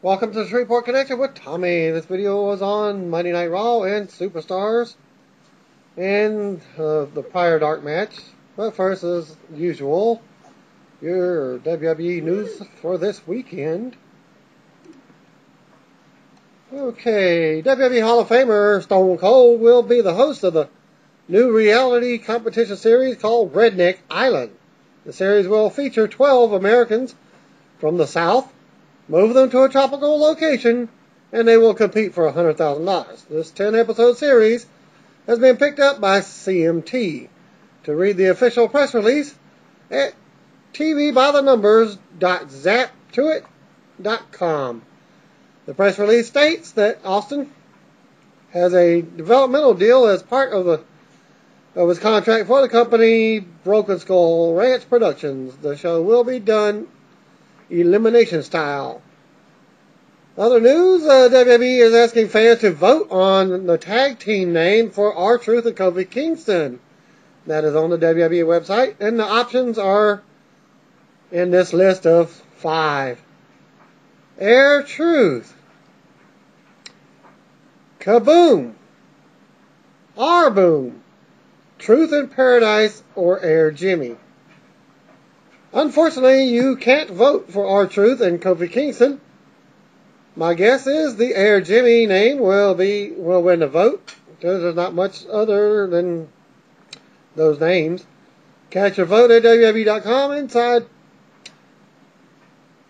Welcome to the Shreveport Connection with Tommy. This video was on Monday Night Raw and Superstars and the prior dark match. But first, as usual, your WWE news for this weekend. Okay, WWE Hall of Famer Stone Cold will be the host of the new reality competition series called Redneck Island. The series will feature 12 Americans from the South, move them to a tropical location, and they will compete for $100,000. This 10-episode series has been picked up by CMT. To read the official press release at tvbythenumbers.zaptoit.com. The press release states that Austin has a developmental deal as part of his contract for the company Broken Skull Ranch Productions. The show will be done elimination style. Other news, WWE is asking fans to vote on the tag team name for R-Truth and Kofi Kingston. That is on the WWE website, and the options are in this list of 5. R-Truth, Kaboom, R-Boom, Truth in Paradise, or Air Jimmy. Unfortunately, you can't vote for R-Truth and Kofi Kingston. My guess is the Air Jimmy name will win the vote, because there's not much other than those names. Catch your vote at www.com inside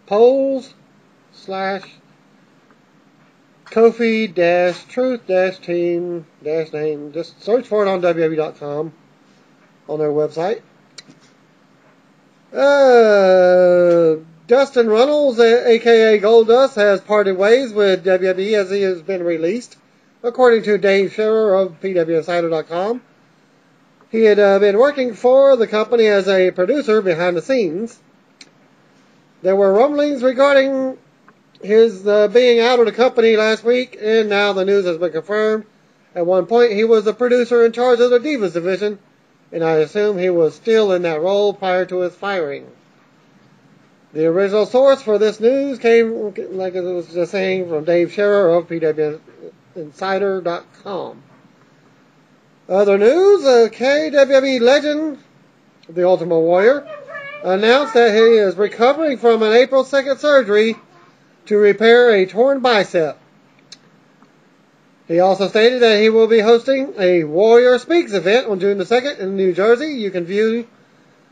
polls/Kofi-Truth-Team-Name. Just search for it on www.com on their website. Dustin Runnels, a.k.a. Golddust, has parted ways with WWE as he has been released, according to Dave Scherer of PWInsider.com. He had been working for the company as a producer behind the scenes. There were rumblings regarding his being out of the company last week, and now the news has been confirmed. At one point, he was the producer in charge of the Divas division, and I assume he was still in that role prior to his firing. The original source for this news came, like I was just saying, from Dave Scherer of PWInsider.com. Other news, WWE legend, The Ultimate Warrior, announced that he is recovering from an April 2nd surgery to repair a torn bicep. He also stated that he will be hosting a Warrior Speaks event on June the 2nd in New Jersey. You can view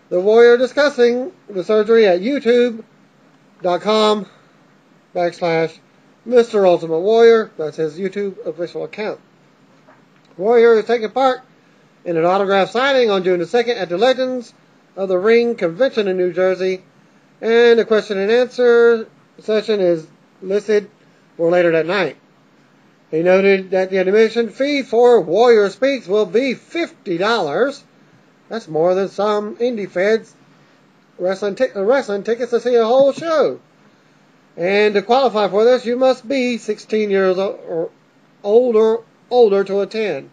the Warrior discussing the surgery at youtube.com/Mr. Ultimate Warrior. That's his YouTube official account. Warrior is taking part in an autograph signing on June the 2nd at the Legends of the Ring convention in New Jersey, and a question and answer session is listed for later that night. He noted that the admission fee for Warrior Speaks will be $50. That's more than some indie feds wrestling tickets to see a whole show. And to qualify for this, you must be 16 years or older to attend.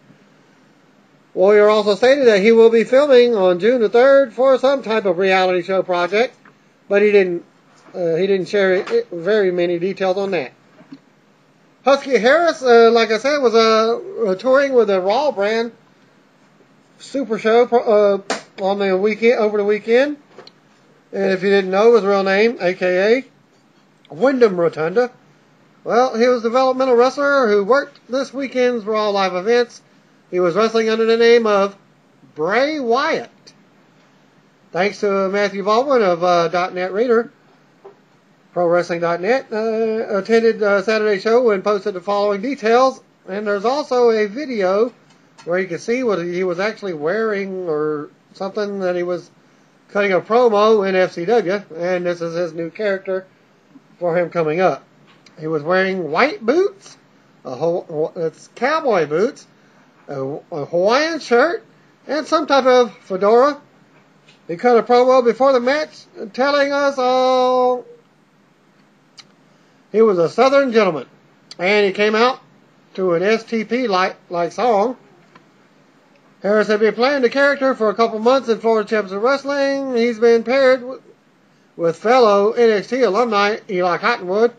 Warrior also stated that he will be filming on June the 3rd for some type of reality show project, but he didn't share very many details on that. Husky Harris, like I said, was touring with the Raw brand Super Show on the weekend, over the weekend. And if you didn't know his real name, a.k.a. Wyndham Rotunda, well, he was a developmental wrestler who worked this weekend's Raw live events. He was wrestling under the name of Bray Wyatt. Thanks to Matthew Baldwin of .net Reader, ProWrestling.net, attended Saturday's show and posted the following details. And there's also a video where you can see what he was actually wearing or something, that he was cutting a promo in FCW, and this is his new character for him coming up. He was wearing white boots, it's cowboy boots, a Hawaiian shirt, and some type of fedora. He cut a promo before the match telling us all he was a Southern gentleman, and he came out to an STP-like song. Harris had been playing the character for a couple months in Florida Championship Wrestling. He's been paired with fellow NXT alumni Eli Cottonwood,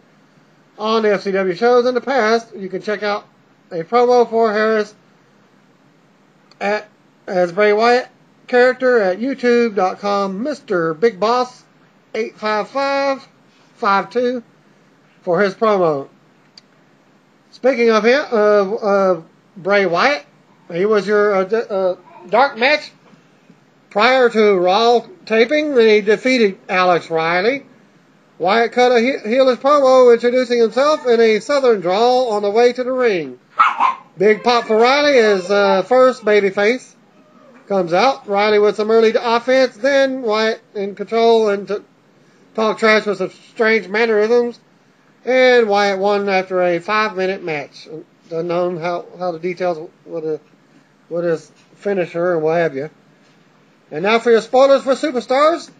on the FCW shows in the past. You can check out a promo for Harris as Bray Wyatt character at youtube.com, Mr. Big Boss 85552 for his promo. Speaking of him, Bray Wyatt, he was your dark match prior to Raw taping, and he defeated Alex Riley. Wyatt cut a heelish promo introducing himself in a southern drawl on the way to the ring. Big pop for Riley as first babyface comes out. Riley with some early offense, then Wyatt in control and talk trash with some strange mannerisms. And Wyatt won after a 5-minute match. Unknown how the details with his finisher and what have you. And now for your spoilers for Superstars.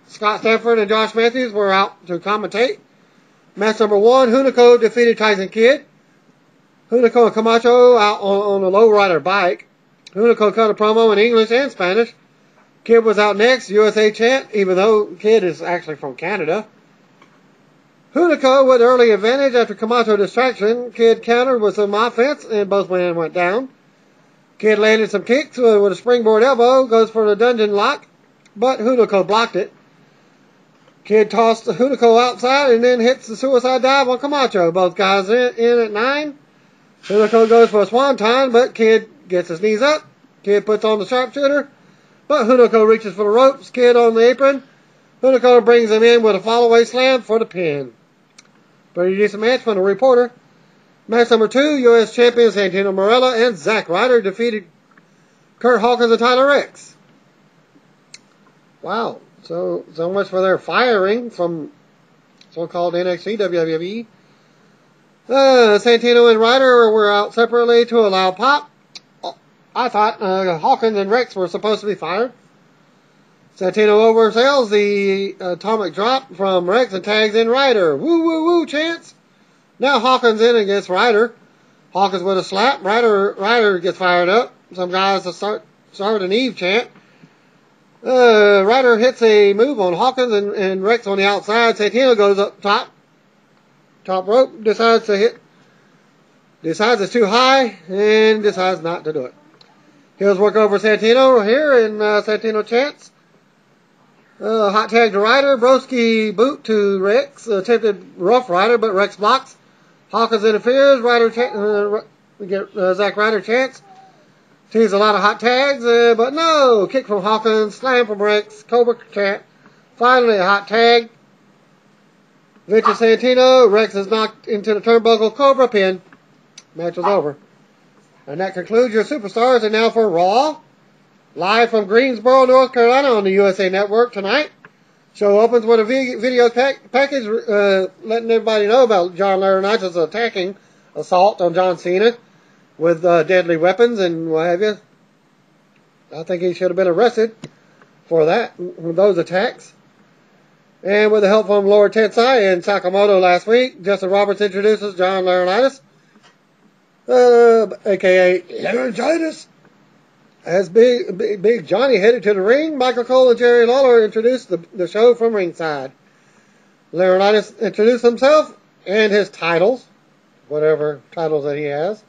Scott Stanford and Josh Matthews were out to commentate. Match number 1, Hunico defeated Tyson Kidd. Hunico and Camacho out on a lowrider bike. Hunico cut a promo in English and Spanish. Kidd was out next, USA chant, even though Kidd is actually from Canada. Hunico with early advantage after Camacho distraction. Kidd countered with some offense, and both men went down. Kidd landed some kicks with a springboard elbow, goes for the dungeon lock, but Hunico blocked it. Kidd tossed Hunico outside and then hits the suicide dive on Camacho. Both guys in at 9. Hunico goes for a swanton, but Kidd gets his knees up. Kidd puts on the sharpshooter, but Hunico reaches for the ropes. Kidd on the apron. Hunico brings him in with a fallaway slam for the pin. Pretty decent match from the reporter. Match number 2, U.S. champions Santino Marella and Zack Ryder defeated Kurt Hawkins and Tyler Reks. Wow. So much for their firing from so-called NXT WWE. Santino and Ryder were out separately to allow pop. I thought Hawkins and Rex were supposed to be fired. Santino oversells the atomic drop from Rex and tags in Ryder. Woo, woo, woo, chance. Now Hawkins in against Ryder. Hawkins with a slap. Ryder gets fired up. Some guys start an Eve chant. Ryder hits a move on Hawkins and Rex on the outside. Santino goes up top rope, decides it's too high, and decides not to do it. Heels work over Santino here, and Santino chants. Hot tag to Ryder, broski boot to Rex, attempted rough Ryder, but Rex blocks. Hawkins interferes, we get Zack Ryder chants. Sees a lot of hot tags, but no! Kick from Hawkins, slam from Rex, Cobra chant. Finally a hot tag. Vintage Santino, Rex is knocked into the turnbuckle, Cobra pin. Match was over. And that concludes your Superstars, and now for Raw. Live from Greensboro, North Carolina on the USA Network tonight. Show opens with a video package letting everybody know about John Laurinaitis' attacking assault on John Cena with deadly weapons and what have you. I think he should have been arrested for those attacks. And with the help from Lord Tensai and Sakamoto last week, Justin Roberts introduces John Laurinaitis, a.k.a. Laryngitis. As Big Johnny headed to the ring, Michael Cole and Jerry Lawler introduced the show from ringside. Laurinaitis introduced himself and his titles, whatever titles that he has.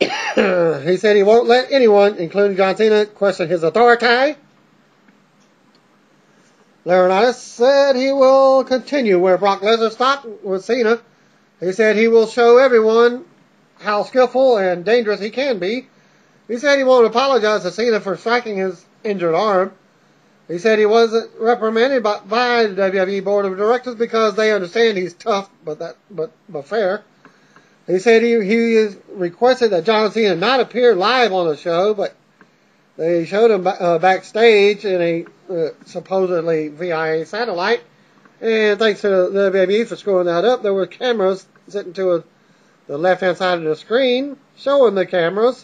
He said he won't let anyone, including John Cena, question his authority. Laurinaitis said he will continue where Brock Lesnar stopped with Cena. He said he will show everyone how skillful and dangerous he can be. He said he won't apologize to Cena for striking his injured arm. He said he wasn't reprimanded by the WWE Board of Directors because they understand he's tough, but fair. He said he requested that John Cena not appear live on the show, but they showed him backstage in a supposedly VIA satellite. And thanks to the WWE for screwing that up, there were cameras sitting to the left-hand side of the screen showing the cameras.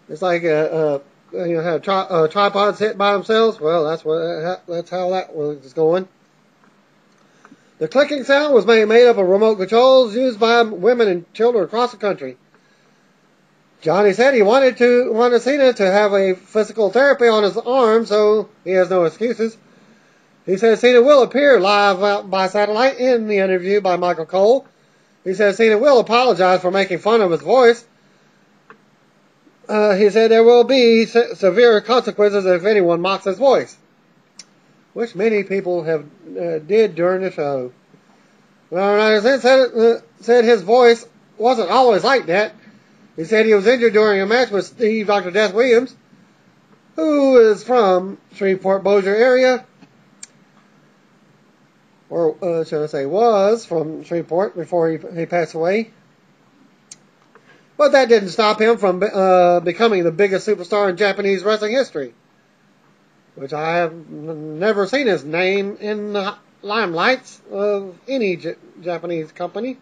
It's like have tripods hit by themselves. Well, that's how that was going. The clicking sound was made up of remote controls used by women and children across the country. Johnny said he wanted Cena to have a physical therapy on his arm, so he has no excuses. He said Cena will appear live by satellite in the interview by Michael Cole. He said Cena will apologize for making fun of his voice. He said there will be severe consequences if anyone mocks his voice, which many people have did during the show. Well, said his voice wasn't always like that. He said he was injured during a match with Steve Dr. Death Williams, who is from Shreveport, Bossier area, or should I say was from Shreveport before he passed away. But that didn't stop him from becoming the biggest superstar in Japanese wrestling history, which I have never seen his name in the limelights of any Japanese company.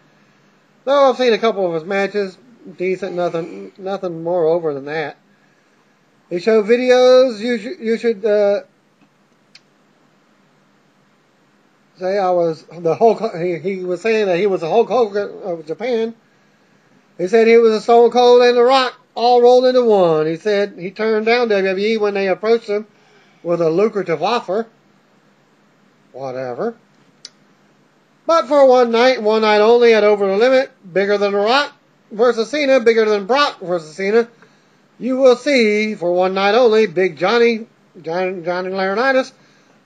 Though I've seen a couple of his matches, decent, nothing more over than that. He showed videos. You should say I was the Hulk. He was saying that he was the Hulk Hogan of Japan. He said he was a Stone Cold and The Rock all rolled into one. He said he turned down WWE when they approached him with a lucrative offer. Whatever. But for one night only at Over the Limit, bigger than The Rock versus Cena, bigger than Brock versus Cena, you will see for one night only Big Johnny Laurinaitis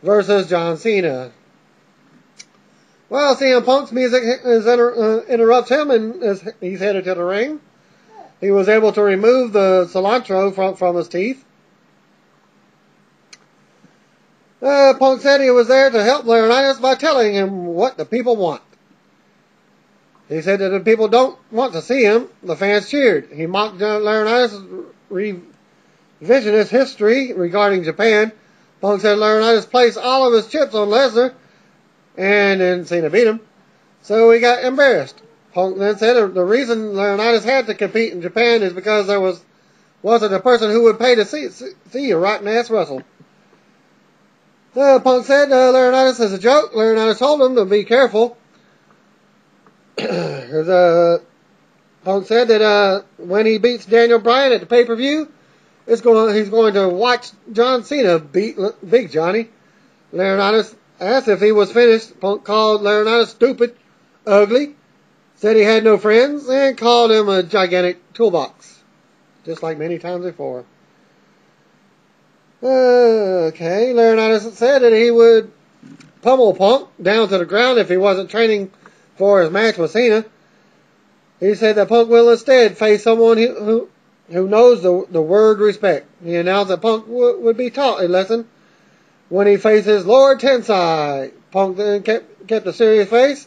versus John Cena. Well, CM Punk's music interrupts him and as he's headed to the ring. He was able to remove the cilantro from his teeth. Punk said he was there to help Laurinaitis by telling him what the people want. He said that if people don't want to see him, the fans cheered. He mocked Laurinaitis' revisionist history regarding Japan. Punk said Laurinaitis placed all of his chips on Lesnar and then Cena beat him, so he got embarrassed. Punk then said the reason Laurinaitis had to compete in Japan is because there wasn't a person who would pay to see a rotten ass wrestle. Punk said Laurinaitis is a joke. Laurinaitis told him to be careful. Punk said that when he beats Daniel Bryan at the pay-per-view, he's going to watch John Cena beat Big Johnny. Laurinaitis asked if he was finished. Punk called Laurinaitis stupid, ugly, said he had no friends, and called him a gigantic toolbox, just like many times before. Okay, Laurinaitis said that he would pummel Punk down to the ground if he wasn't training for his match with Cena. He said that Punk will instead face someone who knows the word respect. He announced that Punk would be taught a lesson when he faces Lord Tensai. Punk then kept a serious face.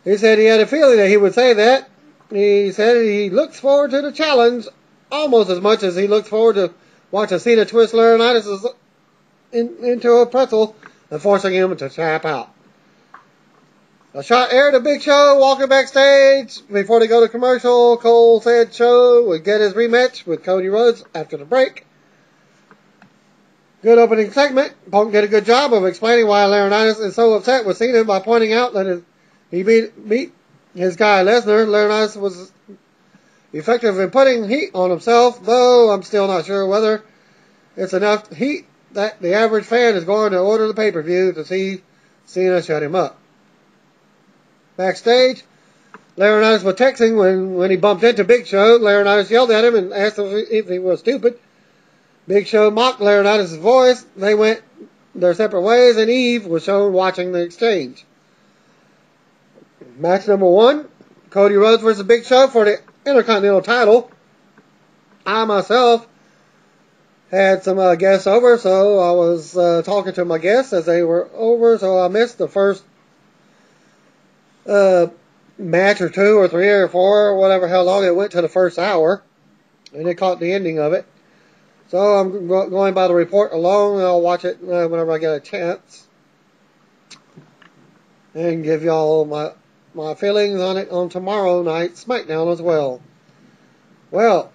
He said he had a feeling that he would say that. He said he looks forward to the challenge almost as much as he looks forward to watching Cena twist Laurinaitis into a pretzel and forcing him to tap out. A shot aired of Big Show walking backstage before they go to commercial. Cole said Show would get his rematch with Cody Rhodes after the break. Good opening segment. Punk did a good job of explaining why Laurinaitis is so upset with Cena by pointing out that he beat his guy Lesnar. Laurinaitis was effective in putting heat on himself, though I'm still not sure whether it's enough heat that the average fan is going to order the pay-per-view to see Cena shut him up. Backstage, Laurinaitis was texting when he bumped into Big Show. Laurinaitis yelled at him and asked if he was stupid. Big Show mocked Laurinaitis' voice. They went their separate ways, and Eve was shown watching the exchange. Match number 1, Cody Rhodes versus Big Show for the Intercontinental title. I myself had some guests over, so I was talking to my guests as they were over, so I missed the first match or 2 or 3 or 4 or whatever how long it went to the first hour, and it caught the ending of it. So I'm going by the report alone, and I'll watch it whenever I get a chance and give y'all my feelings on it on tomorrow night's SmackDown as well. Well,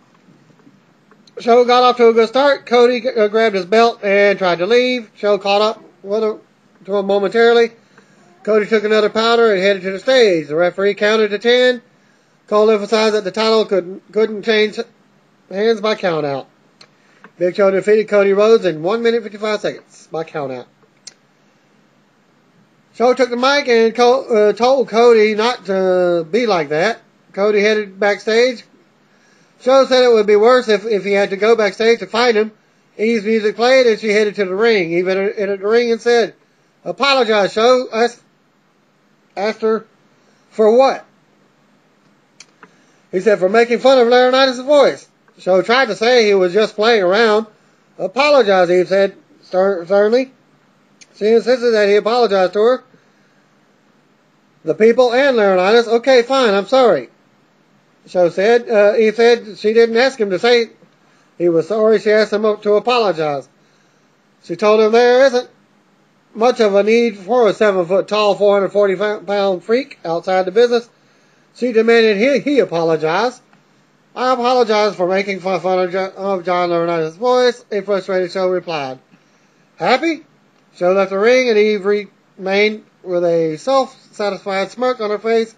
Show got off to a good start. Cody grabbed his belt and tried to leave. Show caught up to him momentarily. Cody took another powder and headed to the stage. The referee counted to 10. Cole emphasized that the title couldn't change hands by countout. Big Show defeated Cody Rhodes in 1 minute 55 seconds by countout. Show took the mic and told Cody not to be like that. Cody headed backstage. Show said it would be worse if he had to go backstage to find him. Eve's music played and she headed to the ring. Eve entered the ring and said, "Apologize, Show." Asked her, "For what?" He said, "For making fun of Laurinaitis' voice." Show tried to say he was just playing around. "Apologize," Eve said sternly. She insisted that he apologized to her, the people, and Laurinaitis. "Okay, fine, I'm sorry," Show said. Eve said she didn't ask him to say he was sorry. She asked him to apologize. She told him there isn't much of a need for a 7-foot-tall, 440-pound freak outside the business. She demanded he apologize. "I apologize for making fun of John Laurinaitis' voice," a frustrated Show replied. Happy? Show left the ring and Eve remained with a self-satisfied smirk on her face.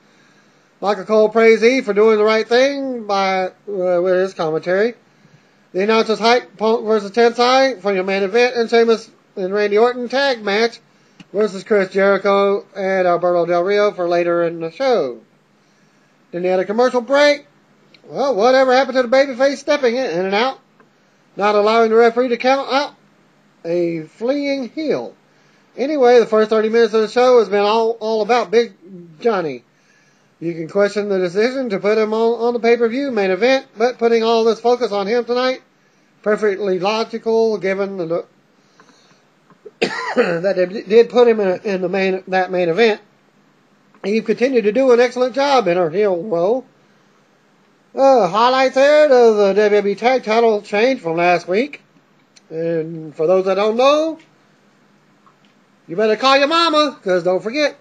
Michael Cole praised Eve for doing the right thing with his commentary. The announcers hyped Punk versus Tensai for your main event, and Sheamus and Randy Orton tag match versus Chris Jericho and Alberto Del Rio for later in the show. Then they had a commercial break. Well, whatever happened to the babyface stepping in and out, not allowing the referee to count out a fleeing heel? Anyway, the first 30 minutes of the show has been all about Big Johnny. You can question the decision to put him on the pay-per-view main event, but putting all this focus on him tonight, perfectly logical given that they did put him in that main event. Eve continued to do an excellent job in her heel role. Highlights there of the WWE Tag Title change from last week. And for those that don't know, you better call your mama, because don't forget,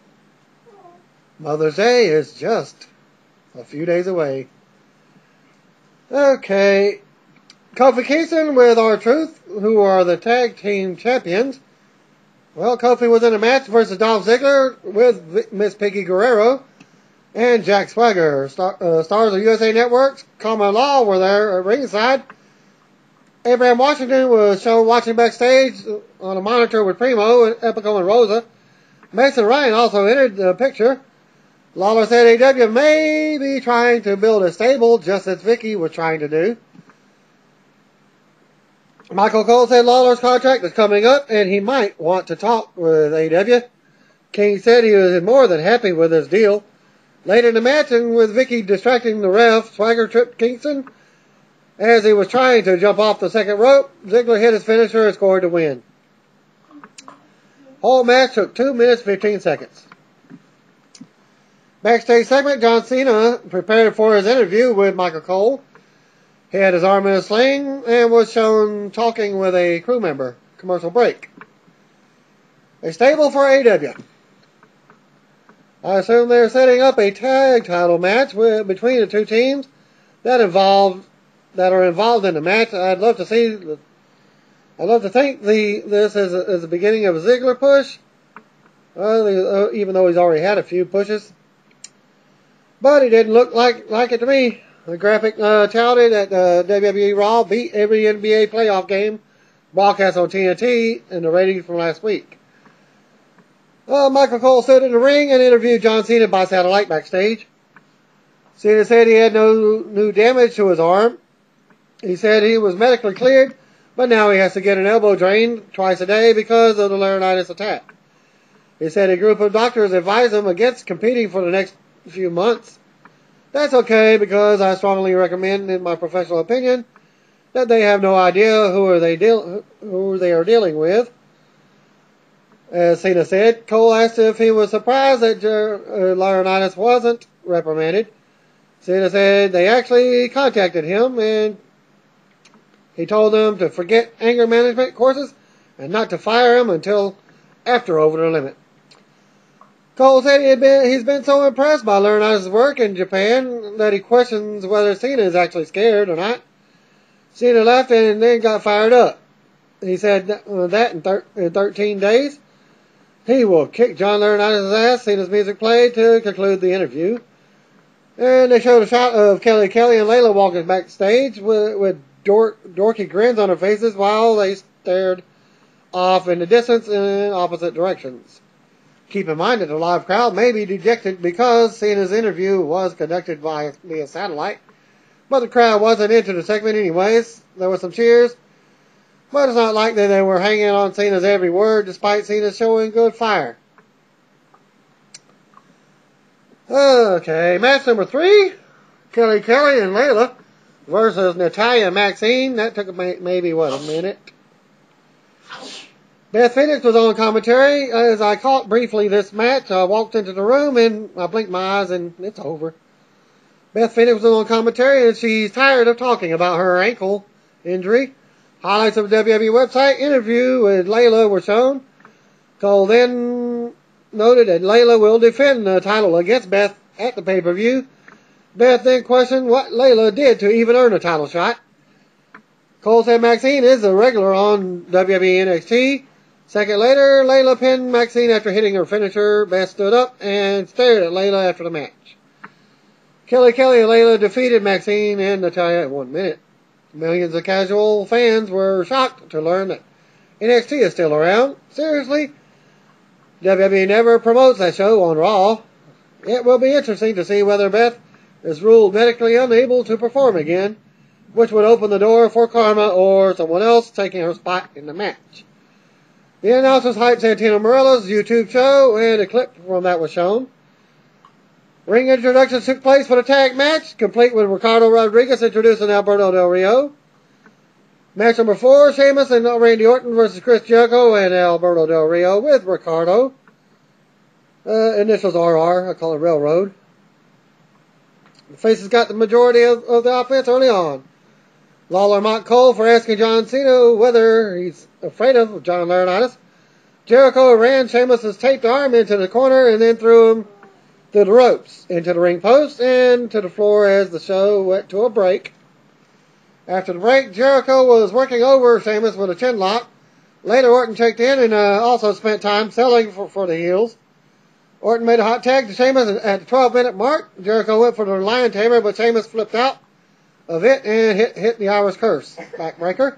Mother's Day is just a few days away. Okay. Kofi Kingston with R-Truth, who are the tag team champions. Well, Kofi was in a match versus Dolph Ziggler with Miss Piggy Guerrero and Jack Swagger. Stars of USA Network's Carmel Law were there at ringside. Abraham Washington was shown watching backstage on a monitor with Primo, Epico, and Rosa. Mason Ryan also entered the picture. Lawler said AEW may be trying to build a stable just as Vicky was trying to do. Michael Cole said Lawler's contract is coming up and he might want to talk with AEW. King said he was more than happy with his deal. Later in the match, and with Vicky distracting the ref, Swagger tripped Kingston as he was trying to jump off the second rope. Ziggler hit his finisher and scored to win. Whole match took 2 minutes 15 seconds. Backstage segment, John Cena prepared for his interview with Michael Cole. He had his arm in a sling and was shown talking with a crew member. Commercial break. A stable for AEW. I assume they're setting up a tag title match between the two teams that are involved in the match. I'd love to think this is the beginning of a Ziggler push, even though he's already had a few pushes. But it didn't look like it to me. The graphic touted that WWE Raw beat every NBA playoff game broadcast on TNT in the ratings from last week. Michael Cole stood in the ring and interviewed John Cena by satellite backstage. Cena said he had no new damage to his arm. He said he was medically cleared, but now he has to get an elbow drained twice a day because of the Laurinaitis attack. He said a group of doctors advised him against competing for the next few months. That's okay, because I strongly recommend, in my professional opinion, that they have no idea who they are dealing with. As Cena said, Cole asked if he was surprised that Laurinaitis wasn't reprimanded. Cena said they actually contacted him and he told them to forget anger management courses and not to fire him until after Over the Limit. Cole said he's been so impressed by Laurinaitis' work in Japan that he questions whether Cena is actually scared or not. Cena left and then got fired up. He said that in 13 days, he will kick John Laurinaitis' ass. Cena's music played to conclude the interview. And they showed a shot of Kelly and Layla walking backstage with dorky grins on their faces while they stared off in the distance in opposite directions. Keep in mind that the live crowd may be dejected because Cena's interview was conducted via satellite. But the crowd wasn't into the segment anyways. There were some cheers. But it's not like that they were hanging on Cena's every word despite Cena showing good fire. Okay, match number 3. Kelly and Layla versus Natalya and Maxine. That took maybe, a minute. Beth Phoenix was on commentary. As I caught briefly this match, I walked into the room and I blinked my eyes and it's over. Beth Phoenix was on commentary and she's tired of talking about her ankle injury. Highlights of the WWE website interview with Layla were shown. Cole then noted that Layla will defend the title against Beth at the pay-per-view. Beth then questioned what Layla did to even earn a title shot. Cole said Maxine is a regular on WWE NXT. Second later, Layla pinned Maxine after hitting her finisher. Beth stood up and stared at Layla after the match. Kelly and Layla defeated Maxine and Natalya in 1 minute. Millions of casual fans were shocked to learn that NXT is still around. Seriously? WWE never promotes that show on Raw. It will be interesting to see whether Beth is ruled medically unable to perform again, which would open the door for Karma or someone else taking her spot in the match. The announcers hyped Santino Marella's YouTube show, and a clip from that was shown. Ring introductions took place for the tag match, complete with Ricardo Rodriguez introducing Alberto Del Rio. Match number 4, Sheamus and Randy Orton versus Chris Jericho and Alberto Del Rio with Ricardo. Initials RR, I call it Railroad. The faces got the majority of the offense early on. Lawler mocked Cole for asking John Cena whether he's afraid of John Laurinaitis. Jericho ran Sheamus' taped arm into the corner and then threw him through the ropes, into the ring post, and to the floor as the show went to a break. After the break, Jericho was working over Sheamus with a chin lock. Later, Orton checked in and also spent time selling for the heels. Orton made a hot tag to Sheamus at the 12-minute mark. Jericho went for the lion tamer, but Sheamus flipped out of it and hit the Irish curse backbreaker.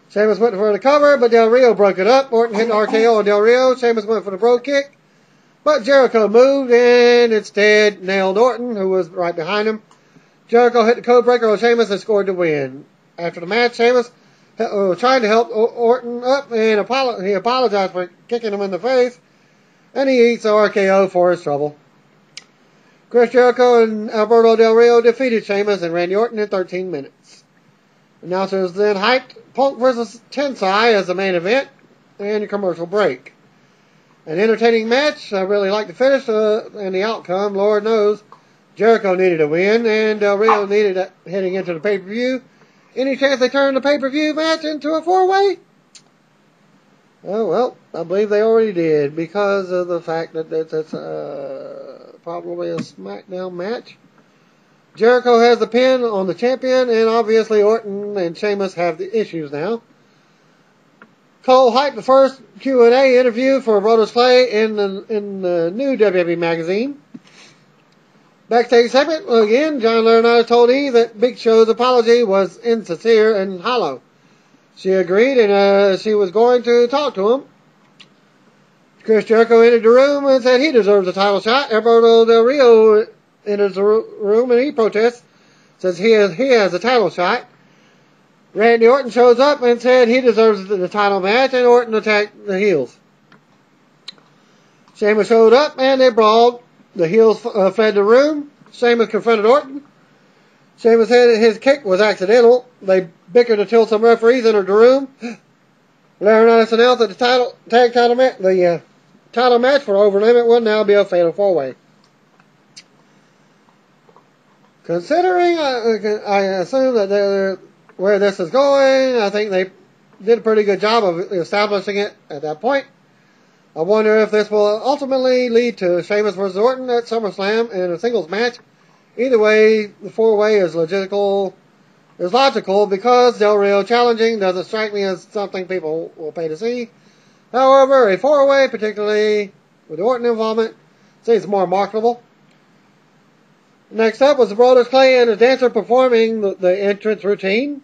Sheamus went for the cover, but Del Rio broke it up. Orton hit an RKO on Del Rio. Sheamus went for the bro kick, but Jericho moved and instead nailed Orton, who was right behind him. Jericho hit the code breaker on Sheamus and scored the win. After the match, Sheamus tried to help Orton up and he apologized for kicking him in the face, and he eats the RKO for his trouble. Chris Jericho and Alberto Del Rio defeated Sheamus and Randy Orton in 13 minutes. Announcers then hyped Punk vs. Tensai as the main event and a commercial break. An entertaining match. I really like the finish and the outcome. Lord knows Jericho needed a win and Del Rio needed it heading into the pay-per-view. Any chance they turn the pay-per-view match into a 4-way? Oh, well, I believe they already did because of the fact that it's probably a SmackDown match. Jericho has the pin on the champion, and obviously Orton and Sheamus have the issues now. Cole hyped the first Q&A interview for Brodus Clay in the new WWE magazine. Backstage segment, again, John Laurinaitis told E that Big Show's apology was insincere and hollow. She agreed, and she was going to talk to him. Chris Jericho entered the room and said he deserves a title shot. Alberto Del Rio enters the room and he protests, says he has a title shot. Randy Orton shows up and said he deserves the title match, and Orton attacked the heels. Sheamus showed up and they brawled. The heels fled the room. Sheamus confronted Orton. Sheamus said his kick was accidental. They bickered until some referees entered the room. Laurinaitis announced that the title match for Over Limit will now be a fatal 4-way. Considering, I assume that where this is going, I think they did a pretty good job of establishing it at that point. I wonder if this will ultimately lead to Sheamus vs. Orton at SummerSlam in a singles match. Either way, the 4-way is logical because Del Rio challenging doesn't strike me as something people will pay to see. However, a 4-way, particularly with Orton involvement, seems more marketable. Next up was Brodus Clay and his dancer performing the entrance routine.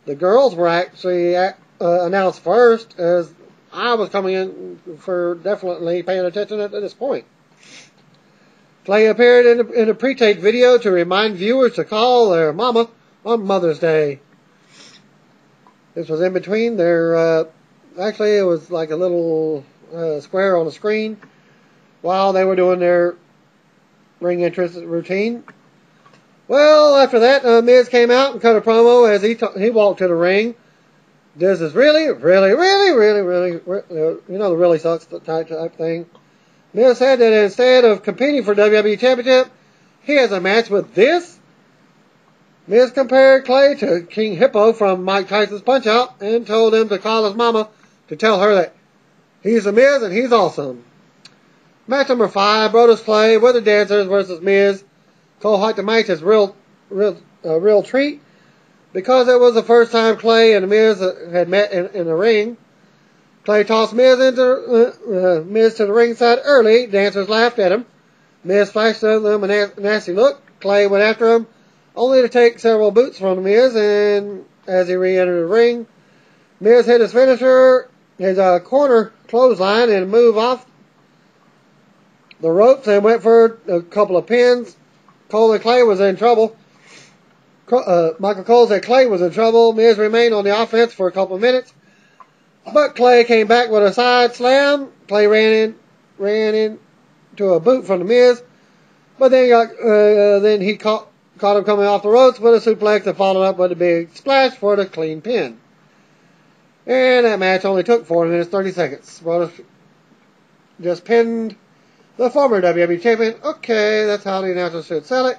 The girls were actually announced first, as I was coming in for definitely paying attention at this point. Clay appeared in a pre-tape video to remind viewers to call their mama on Mother's Day. This was in between their, actually it was like a little square on the screen while they were doing their ring entrance routine. Well, after that, Miz came out and cut a promo as he walked to the ring. This is really, you know, the really sucks type thing. Miz said that instead of competing for WWE Championship, he has a match with this. Miz compared Clay to King Hippo from Mike Tyson's Punch-Out and told him to call his mama to tell her that he's the Miz and he's awesome. Match number 5, Brodus Clay with the Dancers versus Miz. Cole hyped the match as real treat because it was the first time Clay and Miz had met in the ring. Clay tossed Miz to the ringside early. Dancers laughed at him. Miz flashed them a nasty look. Clay went after him, only to take several boots from the Miz, and as he re-entered the ring, Miz hit his finisher, his corner clothesline, and moved off the ropes and went for a couple of pins. Cole and Clay was in trouble. Michael Cole said Clay was in trouble. Miz remained on the offense for a couple of minutes, but Clay came back with a side slam. Clay ran into a boot from the Miz, but then he caught him coming off the ropes with a suplex and followed up with a big splash for the clean pin. And that match only took 4 minutes 30 seconds. Brodus just pinned the former WWE champion. Okay, that's how the announcers should sell it.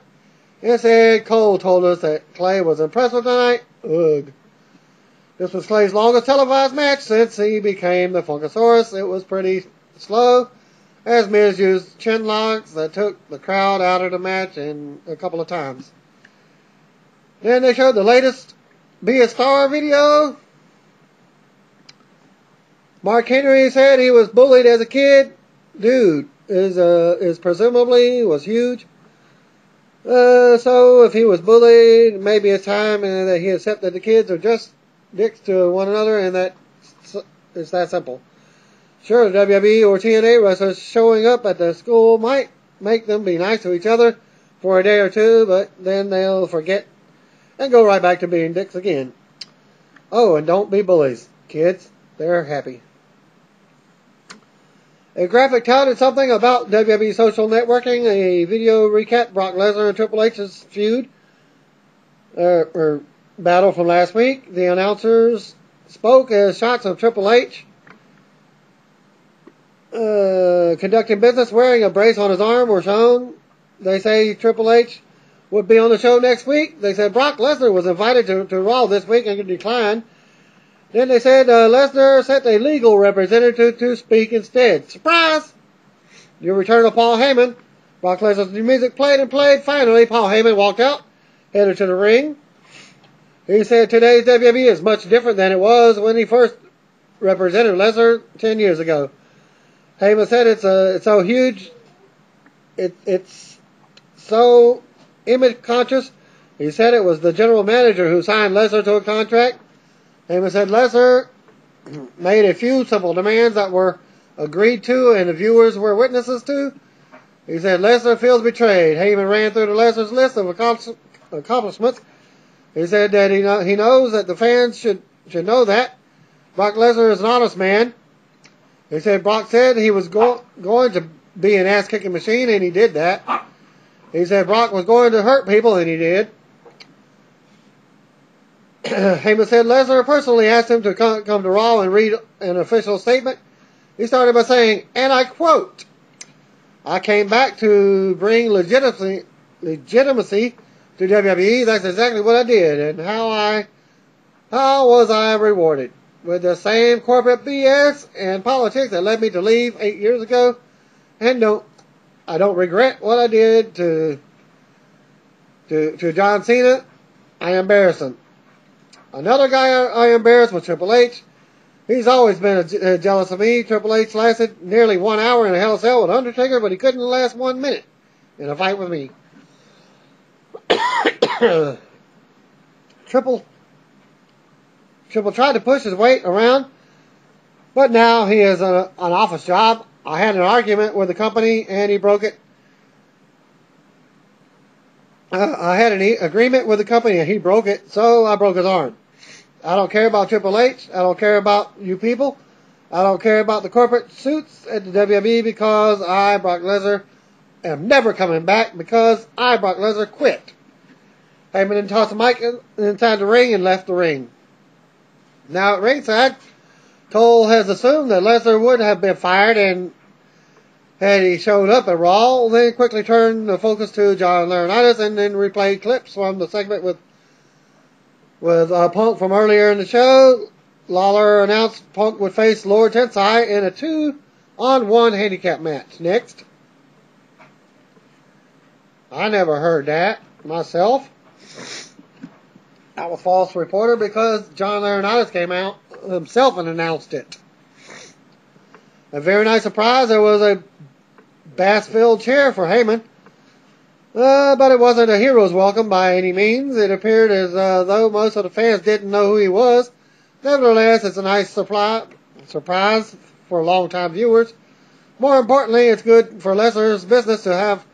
Instead, Cole told us that Clay was impressive tonight. Ugh. This was Clay's longest televised match since he became the Funkasaurus. It was pretty slow, as Miz used chin locks that took the crowd out of the match a couple of times. Then they showed the latest Be a Star video. Mark Henry said he was bullied as a kid. Dude is presumably was huge. So if he was bullied, maybe it's time that he accepted that the kids are just dicks to one another, and that it's that simple. Sure, the WWE or TNA wrestlers showing up at the school might make them be nice to each other for a day or two, but then they'll forget and go right back to being dicks again. Oh, and don't be bullies, kids. They're happy. A graphic touted something about WWE social networking. A video recapped Brock Lesnar and Triple H's feud or battle from last week. The announcers spoke as shots of Triple H conducting business wearing a brace on his arm were shown. They say Triple H would be on the show next week. They said Brock Lesnar was invited to Raw this week and declined. Then they said Lesnar sent a legal representative to speak instead. Surprise! Your return of Paul Heyman. Brock Lesnar's new music played. Finally, Paul Heyman walked out, headed to the ring. He said today's WWE is much different than it was when he first represented Lesnar 10 years ago. Heyman said it's so huge, it's so image conscious. He said it was the general manager who signed Lesnar to a contract. Heyman said Lesnar made a few simple demands that were agreed to and the viewers were witnesses to. He said Lesnar feels betrayed. Heyman ran through the Lesnar's list of accomplishments. He said that he knows that the fans should know that. Brock Lesnar is an honest man. He said Brock said he was going to be an ass-kicking machine, and he did that. He said Brock was going to hurt people, and he did. Heyman said Lesnar personally asked him to come to Raw and read an official statement. He started by saying, and I quote, "I came back to bring legitimacy to WWE. That's exactly what I did. And how was I rewarded? With the same corporate BS and politics that led me to leave 8 years ago. And I don't regret what I did to John Cena. I embarrass him. Another guy I embarrassed was Triple H. He's always been jealous of me. Triple H lasted nearly 1 hour in a Hell in a Cell with Undertaker, but he couldn't last 1 minute in a fight with me. Triple tried to push his weight around But now he has an office job. I had an argument with the company and he broke it. I had an agreement with the company and he broke it, so I broke his arm. I don't care about Triple H. I don't care about you people. I don't care about the corporate suits at the WWE because I, Brock Lesnar, am never coming back because I, Brock Lesnar, quit. Heyman then tossed the mic inside the ring and left the ring. Now at ringside, Cole has assumed that Lesnar would have been fired and had he showed up at Raw, then quickly turned the focus to John Laurinaitis and then replayed clips from the segment with Punk from earlier in the show. Lawler announced Punk would face Lord Tensai in a 2-on-1 handicap match. Next. I never heard that myself. I was a false reporter because John Laurinaitis came out himself and announced it. A very nice surprise. There was a bass-filled chair for Heyman. But it wasn't a hero's welcome by any means. It appeared as though most of the fans didn't know who he was. Nevertheless, it's a nice surprise for long-time viewers. More importantly, it's good for Lesnar's business to have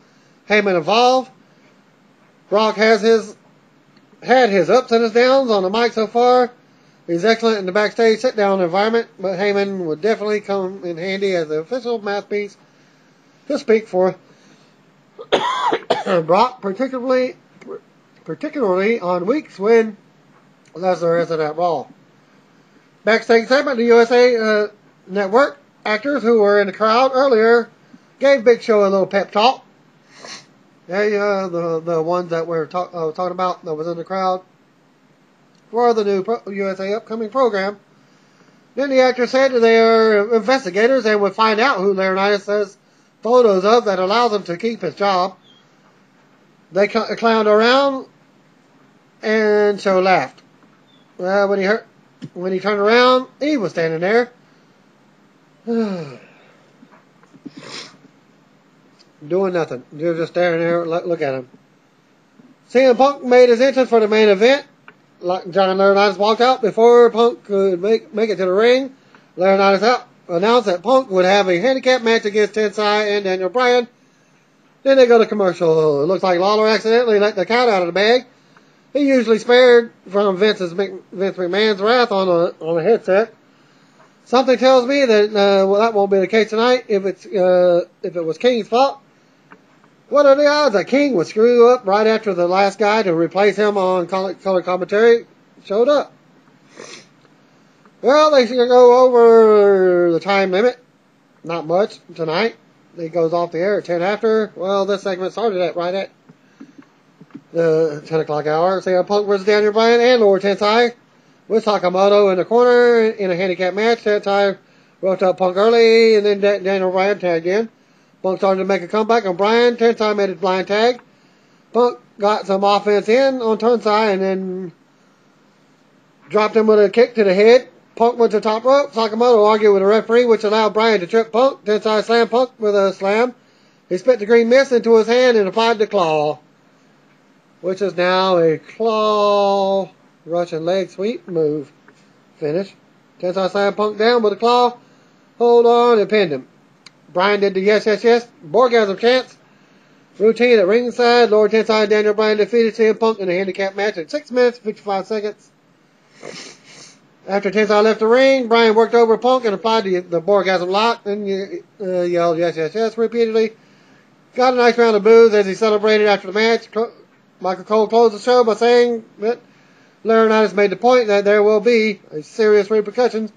Heyman involved. Brock has had his ups and his downs on the mic so far. He's excellent in the backstage sit-down environment, but Heyman would definitely come in handy as the official mouthpiece to speak for Brock, particularly on weeks when Lesnar isn't at Raw. Backstage segment, the USA Network actors who were in the crowd earlier gave Big Show a little pep talk. The ones that we're talking about that was in the crowd for the new USA upcoming program. Then the actors said that they are investigators and would find out who Laurinaitis has photos of that allows him to keep his job. They clowned around and Show laughed. When he turned around, he was standing there. Doing nothing. You're just staring there. Look at him. CM Punk made his entrance for the main event. John Laurinaitis walked out before Punk could make it to the ring. Laurinaitis announced that Punk would have a handicap match against Tensai and Daniel Bryan. Then they go to commercial. It looks like Lawler accidentally let the cat out of the bag. He usually spared from Vince McMahon's wrath on a headset. Something tells me that that won't be the case tonight. If it was King's fault, what are the odds that King would screw up right after the last guy to replace him on color commentary showed up? Well, they should go over the time limit. Not much tonight. It goes off the air at 10 after. Well, this segment started right at the 10 o'clock hour. CM Punk versus Daniel Bryan and Lord Tensai with Sakamoto in the corner in a handicap match. Tensai roped up Punk early and then Daniel Bryan tagged in. Punk started to make a comeback on Bryan. Tensai made his blind tag. Punk got some offense in on Tensai and then dropped him with a kick to the head. Punk went to the top rope. Sakamoto argued with the referee, which allowed Bryan to trip Punk. Tensai slammed Punk with a slam. He spit the green mist into his hand and applied the claw, which is now a claw Russian leg sweep move. Finish. Tensai slammed Punk down with a claw. Hold on and pinned him. Bryan did the yes, yes, yes. Borgasm chance. Routine at ringside. Lord Tensai and Daniel Bryan defeated CM Punk in a handicap match in 6 minutes, 55 seconds. After Tensai left the ring, Bryan worked over Punk and applied the Borgasm lock and yelled yes, yes, yes repeatedly. Got a nice round of boos as he celebrated after the match. Michael Cole closed the show by saying that Laurinaitis made the point that there will be serious repercussions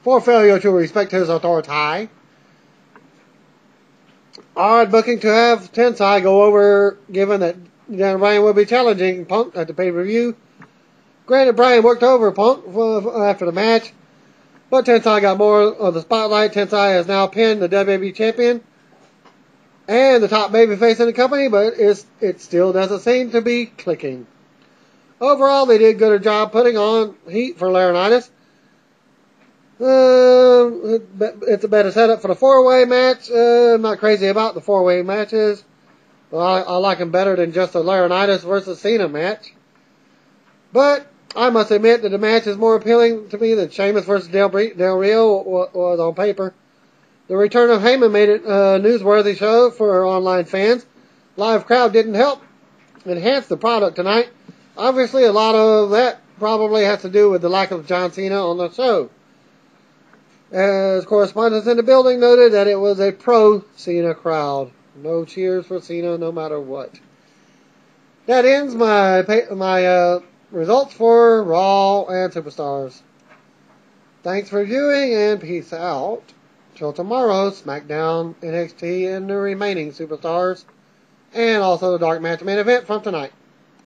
for failure to respect his authority. Odd booking to have Tensai go over, given that Daniel Bryan will be challenging Punk at the pay-per-view. Granted, Bryan worked over Punk after the match, but Tensai got more of the spotlight. Tensai has now pinned the WWE champion and the top babyface in the company, but it still doesn't seem to be clicking. Overall, they did a good job putting on heat for Laurinaitis. It's a better setup for the 4-way match. I'm not crazy about the 4-way matches. I like them better than just a Laurinaitis versus Cena match. But I must admit that the match is more appealing to me than Sheamus versus Del Rio was on paper. The return of Heyman made it a newsworthy show for online fans. Live crowd didn't help enhance the product tonight. Obviously, a lot of that probably has to do with the lack of John Cena on the show. As correspondents in the building noted that it was a pro-Cena crowd. No cheers for Cena no matter what. That ends my results for Raw and Superstars. Thanks for viewing and peace out. Till tomorrow, SmackDown, NXT, and the remaining Superstars. And also the Dark Match main event from tonight.